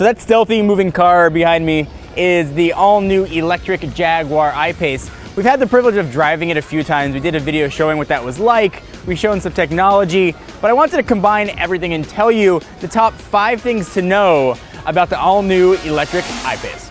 So that stealthy moving car behind me is the all-new electric Jaguar I-PACE. We've had the privilege of driving it a few times. We did a video showing what that was like. We've shown some technology, but I wanted to combine everything and tell you the top 5 things to know about the all-new electric I-PACE.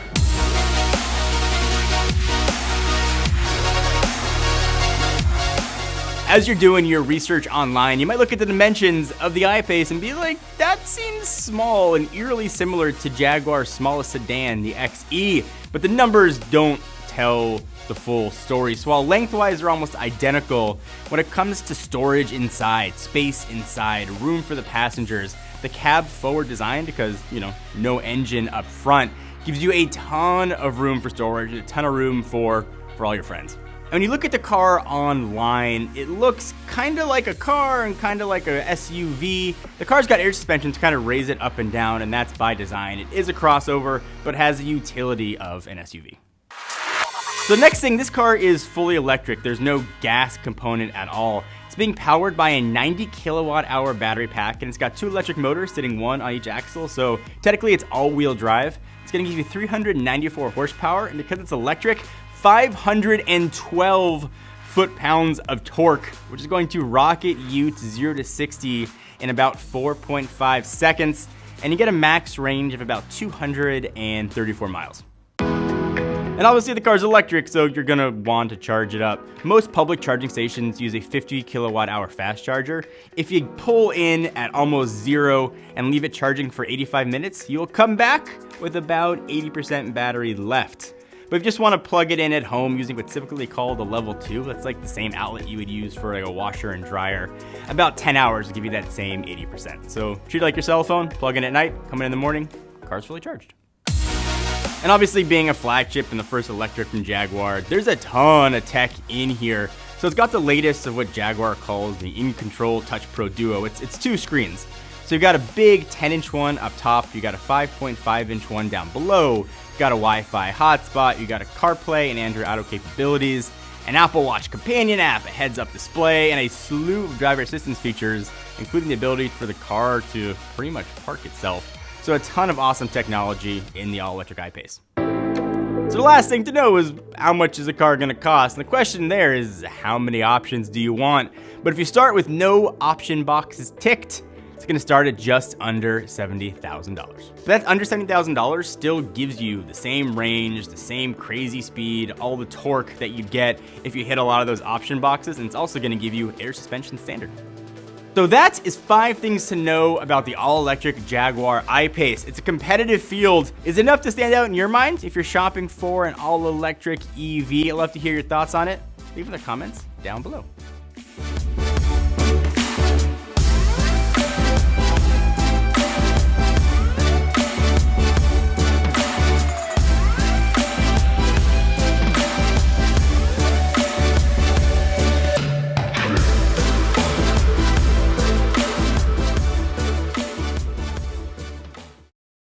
As you're doing your research online, you might look at the dimensions of the I-PACE and be like, that seems small and eerily similar to Jaguar's smallest sedan, the XE, but the numbers don't tell the full story. So while lengthwise they're almost identical, when it comes to storage inside, space inside, room for the passengers, the cab forward design, because, no engine up front, gives you a ton of room for storage, a ton of room for all your friends. And when you look at the car online, it looks kind of like a car and kind of like a SUV. The car's got air suspension to kind of raise it up and down, and that's by design. It is a crossover, but has the utility of an SUV. So next thing, this car is fully electric. There's no gas component at all. It's being powered by a 90 kilowatt hour battery pack, and it's got 2 electric motors sitting one on each axle. So technically it's all-wheel drive. It's gonna give you 394 horsepower, and because it's electric, 512 foot-pounds of torque, which is going to rocket you to 0 to 60 in about 4.5 seconds, and you get a max range of about 234 miles. And obviously the car's electric, so you're gonna want to charge it up. Most public charging stations use a 50 kilowatt hour fast charger. If you pull in at almost 0 and leave it charging for 85 minutes, you'll come back with about 80% battery left. But if you just want to plug it in at home using what's typically called a level 2, that's like the same outlet you would use for like a washer and dryer, about 10 hours to give you that same 80%. So treat it like your cell phone, plug in at night, come in the morning, car's fully charged. And obviously being a flagship and the first electric from Jaguar, there's a ton of tech in here. So it's got the latest of what Jaguar calls the In Control Touch Pro Duo. It's 2 screens. So you've got a big 10-inch one up top, you got a 5.5-inch one down below, you got a Wi-Fi hotspot, you got a CarPlay and Android Auto capabilities, an Apple Watch companion app, a heads-up display, and a slew of driver assistance features, including the ability for the car to pretty much park itself. So a ton of awesome technology in the all-electric I-PACE. So the last thing to know is how much is a car gonna cost? And the question there is how many options do you want? But if you start with no option boxes ticked, it's gonna start at just under $70,000. But that under $70,000 still gives you the same range, the same crazy speed, all the torque that you'd get if you hit a lot of those option boxes, and it's also gonna give you air suspension standard. So that is 5 things to know about the all-electric Jaguar I-PACE. It's a competitive field. Is it enough to stand out in your mind if you're shopping for an all-electric EV? I'd love to hear your thoughts on it. Leave in the comments down below.